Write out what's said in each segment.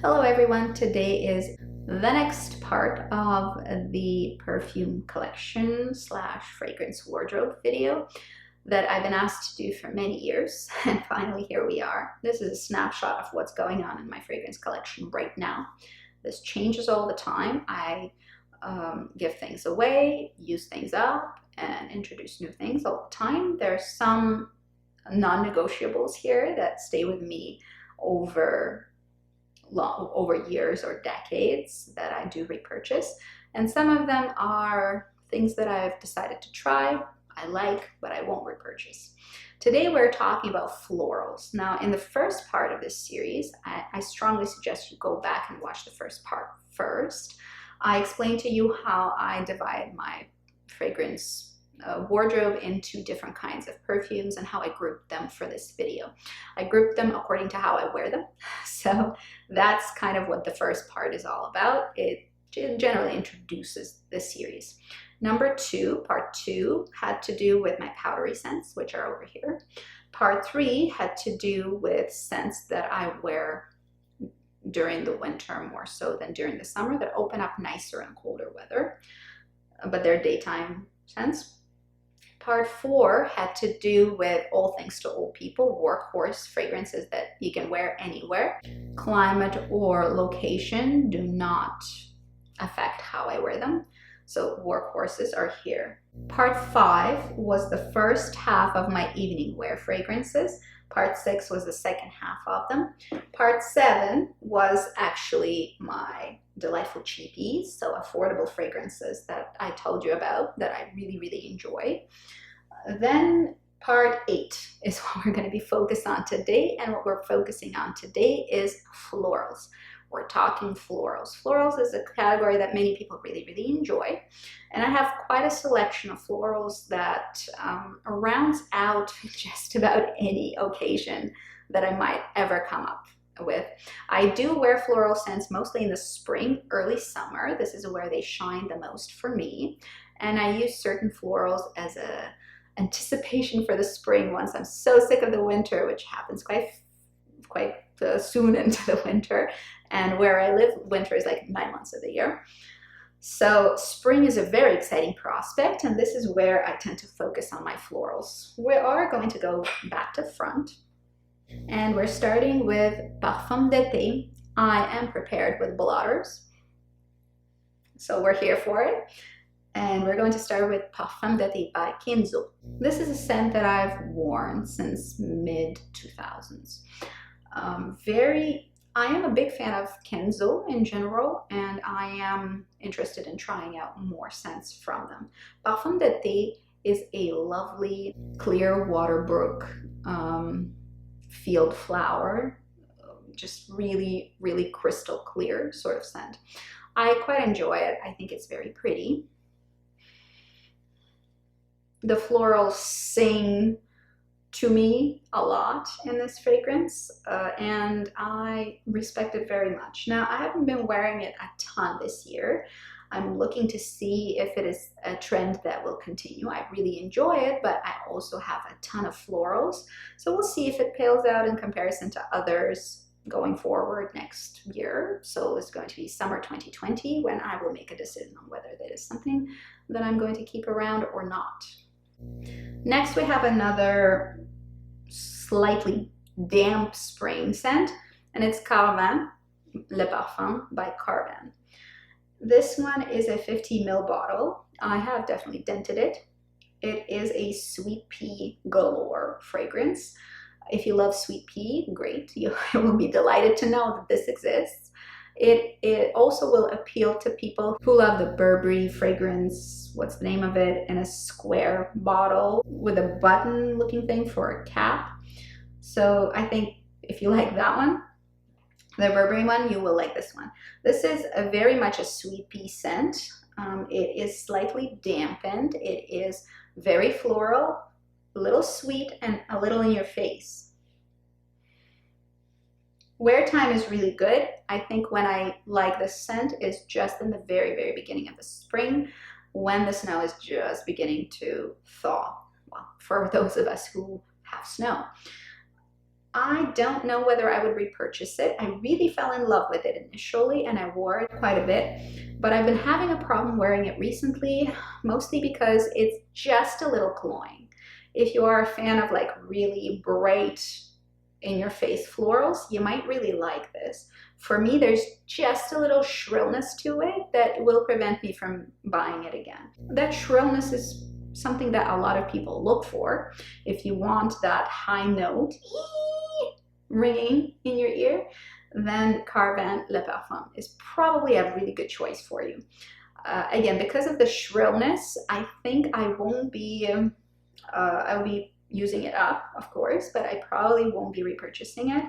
Hello everyone, today is the next part of the perfume collection slash fragrance wardrobe video that I've been asked to do for many years, and finally here we are. This is a snapshot of what's going on in my fragrance collection right now. This changes all the time. I give things away, use things up, and introduce new things all the time. There's some non-negotiables here that stay with me over years or decades that I do repurchase, and some of them are things that I've decided to try, I like, but I won't repurchase. Today we're talking about florals. Now in the first part of this series, I strongly suggest you go back and watch the first part first. I explained to you how I divide my fragrance wardrobe into different kinds of perfumes and how I grouped them for this video. I grouped them according to how I wear them. So that's kind of what the first part is all about. It generally introduces the series. Number two, part two, had to do with my powdery scents, which are over here. Part three had to do with scents that I wear during the winter more so than during the summer, that open up nicer in colder weather, but they're daytime scents. Part four had to do with all things to old people, workhorse fragrances that you can wear anywhere. Climate or location do not affect how I wear them. So workhorses are here. Part five was the first half of my evening wear fragrances. Part six was the second half of them. Part seven was actually my delightful cheapies, so affordable fragrances that I told you about that I really enjoy. Then part eight is what we're going to be focused on today, and what we're focusing on today is florals. We're talking florals. Florals is a category that many people really enjoy, and I have quite a selection of florals that rounds out just about any occasion that I might ever come up with. I do wear floral scents mostly in the spring, early summer. This is where they shine the most for me, and I use certain florals as a anticipation for the spring once I'm so sick of the winter, which happens quite soon into the winter, and where I live, winter is like 9 months of the year. So spring is a very exciting prospect, and this is where I tend to focus on my florals. We are going to go back to front, and we're starting with Parfum d'été. I am prepared with blotters, so we're here for it. And we're going to start with Parfum d'été by Kenzo. This is a scent that I've worn since mid-2000s. I am a big fan of Kenzo in general, and I am interested in trying out more scents from them. Parfum d'été is a lovely, clear waterbrook field flower, just really crystal clear sort of scent. I quite enjoy it. I think it's very pretty. The florals sing to me a lot in this fragrance, and I respect it very much. Now, I haven't been wearing it a ton this year. I'm looking to see if it is a trend that will continue. I really enjoy it, but I also have a ton of florals. So we'll see if it pales out in comparison to others going forward next year. So it's going to be summer 2020 when I will make a decision on whether that is something that I'm going to keep around or not. Next, we have another slightly damp spring scent, and it's Carven Le Parfum by Carven. This one is a 50 ml bottle. I have definitely dented it. It is a sweet pea galore fragrance. If you love sweet pea, great. You will be delighted to know that this exists. It also will appeal to people who love the Burberry fragrance, what's the name of it, in a square bottle with a button looking thing for a cap. So I think if you like that one, the Burberry one, you will like this one. This is very much a sweet pea scent. It is slightly dampened. It is very floral, a little sweet, and a little in your face. Wear time is really good. I think when I like this scent is just in the very beginning of the spring, when the snow is just beginning to thaw. Well, for those of us who have snow. I don't know whether I would repurchase it. I really fell in love with it initially and I wore it quite a bit, but I've been having a problem wearing it recently, mostly because it's just a little cloying. If you are a fan of like really bright in your face florals, you might really like this. For me, there's just a little shrillness to it that will prevent me from buying it again. That shrillness is something that a lot of people look for. If you want that high note ringing in your ear, then Carven Le Parfum is probably a really good choice for you. Again, because of the shrillness, I think I won't be, I'll be using it up, of course, but I probably won't be repurchasing it,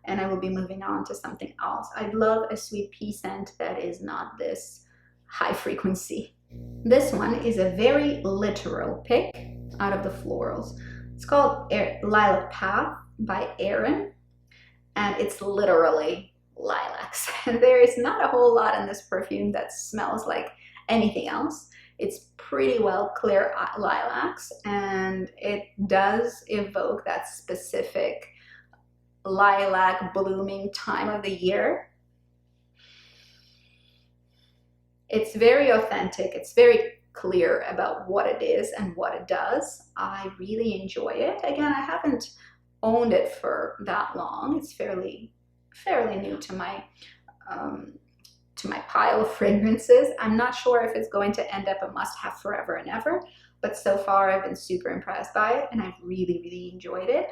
and I will be moving on to something else. I'd love a sweet pea scent that is not this high frequency. This one is a very literal pick out of the florals. It's called Lilac Path by Airen, and it's literally lilacs. There is not a whole lot in this perfume that smells like anything else. It's pretty well clear lilacs, and it does evoke that specific lilac blooming time of the year. It's very authentic. It's very clear about what it is and what it does. I really enjoy it. Again, I haven't owned it for that long. It's fairly new to my pile of fragrances. I'm not sure if it's going to end up a must-have forever and ever, but so far I've been super impressed by it, and I've really enjoyed it.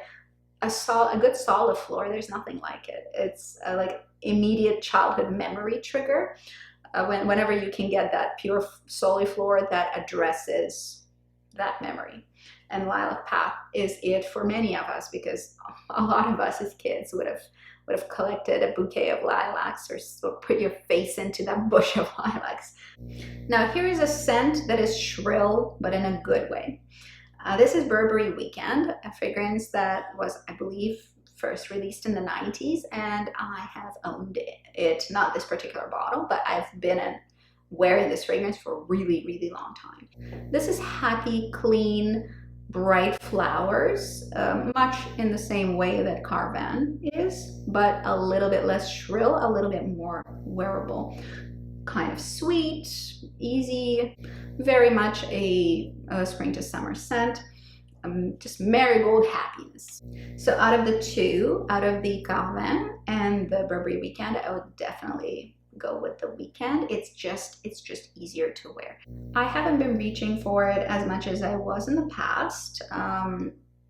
A good solid Fleur, there's nothing like it. It's like immediate childhood memory trigger. Whenever you can get that pure solid Fleur that addresses that memory. And Lilac Path is it for many of us, because a lot of us as kids would have collected a bouquet of lilacs or put your face into that bush of lilacs. Now here is a scent that is shrill, but in a good way. This is Burberry Weekend, a fragrance that was, I believe, first released in the 90s, and I have owned it, not this particular bottle, but I've been wearing this fragrance for a really long time. This is happy, clean, bright flowers, much in the same way that Carven is, but a little bit less shrill, a little bit more wearable. Kind of sweet, easy, very much a spring to summer scent. Just marigold happiness. So out of the two, out of the Carven and the Burberry Weekend, I would definitely go with the Weekend. It's just easier to wear. I haven't been reaching for it as much as I was in the past,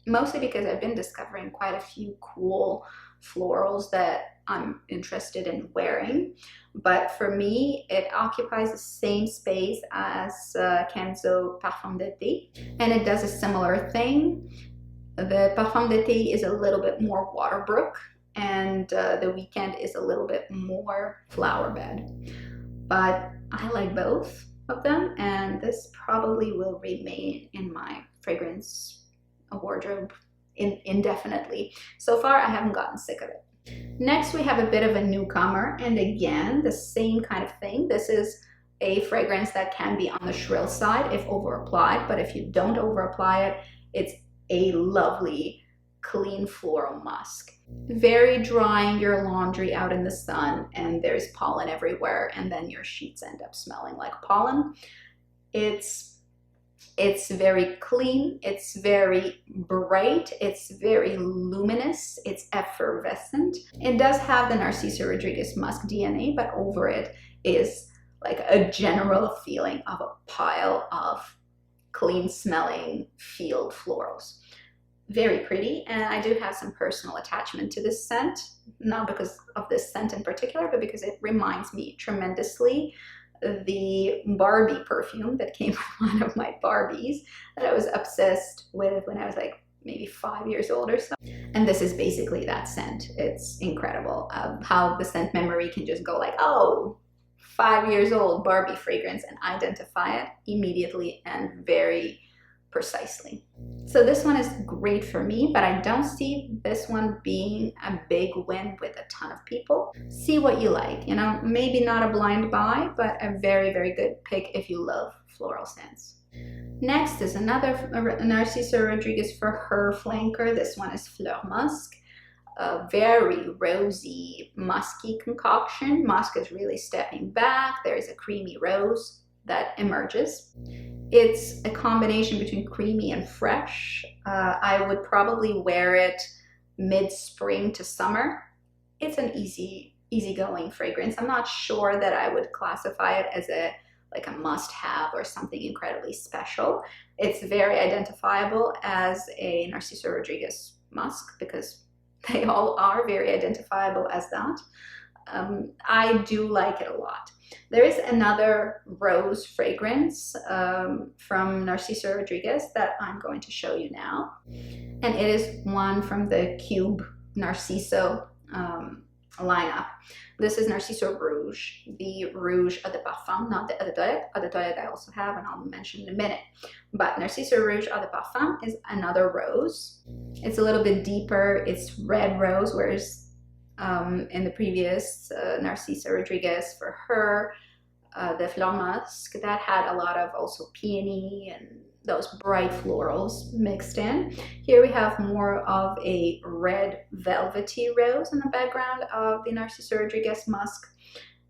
mostly because I've been discovering quite a few cool florals that I'm interested in wearing. But for me, it occupies the same space as Kenzo Parfum d'été, and it does a similar thing. The Parfum d'été is a little bit more waterbrook, and the Weekend is a little bit more flower bed. But I like both of them, and this probably will remain in my fragrance wardrobe indefinitely. So far, I haven't gotten sick of it. Next, we have a bit of a newcomer, and again, the same kind of thing. This is a fragrance that can be on the shrill side if over-applied, but if you don't over-apply it, it's a lovely, clean floral musk. Very drying your laundry out in the sun, and there's pollen everywhere, and then your sheets end up smelling like pollen. It's very clean, it's very bright, it's very luminous, it's effervescent. It does have the Narciso Rouge Musk DNA, but over it is like a general feeling of a pile of clean smelling field florals. Very pretty, and I do have some personal attachment to this scent, not because of this scent in particular, but because it reminds me tremendously the Barbie perfume that came with one of my Barbies that I was obsessed with when I was like maybe 5 years old or so. And this is basically that scent. It's incredible how the scent memory can just go like, oh, 5 years old Barbie fragrance, and identify it immediately and very precisely. So this one is great for me, but I don't see this one being a big win with a ton of people. See what you like, you know, maybe not a blind buy, but a very good pick if you love floral scents. Next is another Narciso Rodriguez for her flanker. This one is Fleur Musk. a very rosy, musky concoction. Musk is really stepping back. There is a creamy rose that emerges. It's a combination between creamy and fresh. I would probably wear it mid-spring to summer. It's an easygoing fragrance. I'm not sure that I would classify it as a must-have or something incredibly special. It's very identifiable as a Narciso Rodriguez musk because they all are very identifiable as that. I do like it a lot. There is another rose fragrance from Narciso Rodriguez that I'm going to show you now. And it is one from the Cube Narciso lineup. This is Narciso Rouge, the Rouge Eau de Parfum, not the Eau de Toilette. Eau de Toilette I also have, and I'll mention in a minute. But Narciso Rouge Eau de Parfum is another rose. It's a little bit deeper. It's red rose, whereas in the previous Narciso Rodriguez for her, the Fleur Musc, that had a lot of also peony and those bright florals mixed in. Here we have more of a red velvety rose in the background of the Narciso Rodriguez musk.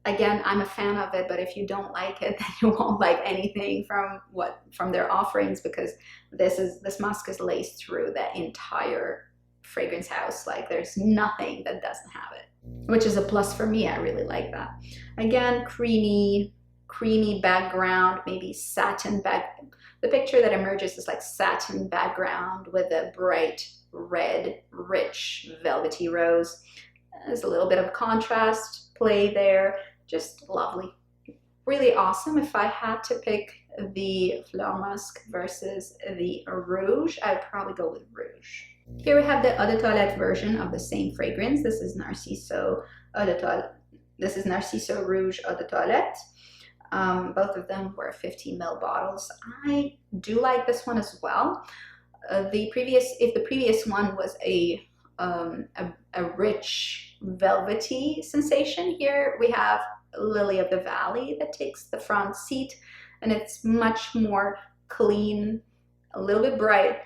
Again, I'm a fan of it, but if you don't like it, then you won't like anything from their offerings, because this musk is laced through the entire fragrance house. Like, there's nothing that doesn't have it, which is a plus for me. I really like that. Again, creamy background, maybe satin back. The picture that emerges is like satin background with a bright red, rich, velvety rose. There's a little bit of contrast play there. Just lovely. Really awesome. If I had to pick the Fleur Musc versus the Rouge, I'd probably go with Rouge. Here we have the Eau de Toilette version of the same fragrance. This is Narciso Eau de Toilette. This is Narciso Rouge Eau de Toilette. Both of them were 15 ml bottles. I do like this one as well. If the previous one was a rich velvety sensation, here we have Lily of the Valley that takes the front seat, and it's much more clean, a little bit bright.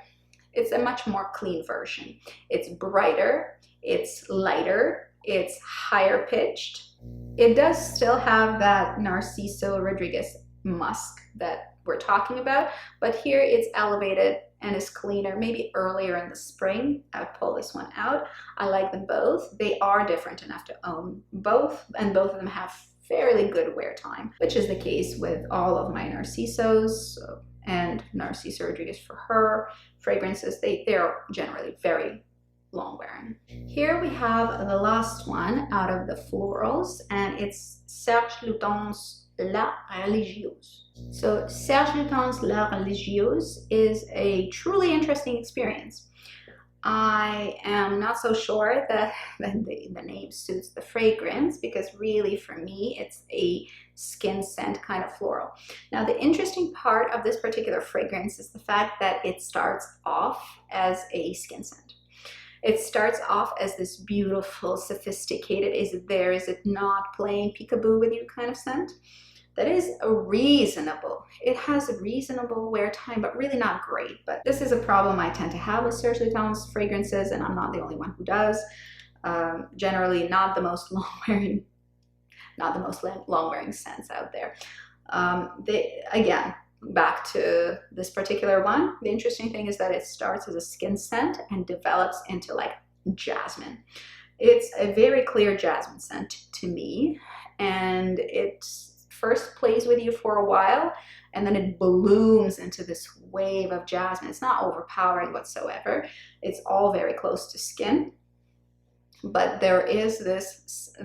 It's a much more clean version. It's brighter, it's lighter, it's higher pitched. It does still have that Narciso Rodriguez musk that we're talking about, but here it's elevated and is cleaner, maybe earlier in the spring. I would pull this one out. I like them both. They are different enough to own both, and both of them have fairly good wear time, which is the case with all of my Narcisos and Narciso Rodriguez for her fragrances. They're generally very long wearing. Here we have the last one out of the florals, and it's Serge Lutens La Religieuse. So Serge Lutens La Religieuse is a truly interesting experience. I am not so sure that the name suits the fragrance, because really for me it's a skin scent kind of floral. Now, the interesting part of this particular fragrance is the fact that it starts off as a skin scent. It starts off as this beautiful, sophisticated, is it not playing peekaboo with you kind of scent. That is reasonable. It has a reasonable wear time, but really not great. But this is a problem I tend to have with Serge Lutens fragrances, and I'm not the only one who does. Generally not the most long-wearing scents out there. Again, back to this particular one, the interesting thing is that it starts as a skin scent and develops into like jasmine. It's a very clear jasmine scent to me, and it first plays with you for a while, and then it blooms into this wave of jasmine. It's not overpowering whatsoever. It's all very close to skin, but there is this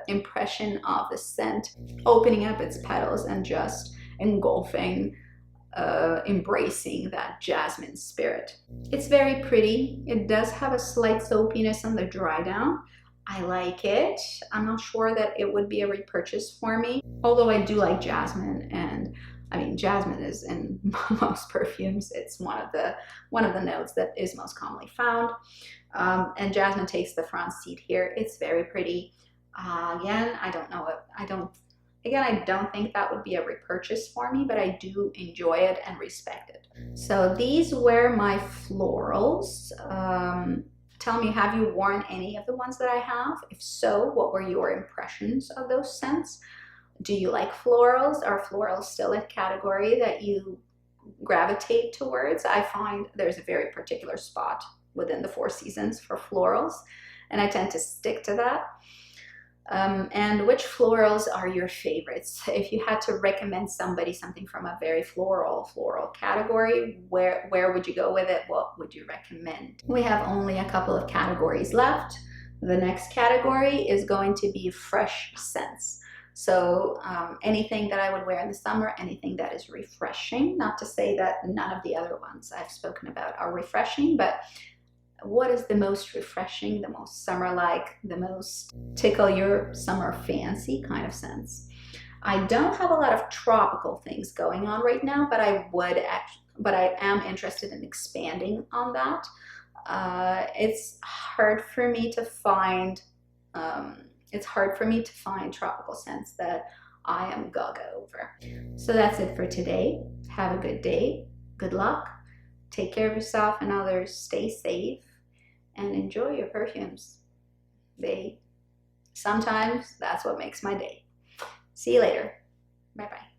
impression of the scent opening up its petals and just engulfing, embracing that jasmine spirit. It's very pretty. It does have a slight soapiness on the dry down. I like it. I'm not sure that it would be a repurchase for me, although I do like jasmine, and I mean, jasmine is in most perfumes. It's one of the notes that is most commonly found, and jasmine takes the front seat here. It's very pretty. Again, I don't think that would be a repurchase for me, but I do enjoy it and respect it. So these were my florals. Tell me, have you worn any of the ones that I have? If so, what were your impressions of those scents? Do you like florals? Are florals still a category that you gravitate towards? I find there's a very particular spot within the 4 seasons for florals, and I tend to stick to that. And which florals are your favorites? If you had to recommend somebody something from a very floral category, where would you go with it? What would you recommend? We have only a couple of categories left. The next category is going to be fresh scents. So anything that I would wear in the summer, anything that is refreshing. Not to say that none of the other ones I've spoken about are refreshing, but what is the most refreshing, the most summer-like, the most tickle your summer fancy kind of scents? I don't have a lot of tropical things going on right now, but I am interested in expanding on that. It's hard for me to find tropical scents that I am gaga over. So that's it for today. Have a good day. Good luck. Take care of yourself and others. Stay safe and enjoy your perfumes. Sometimes that's what makes my day. See you later. Bye-bye.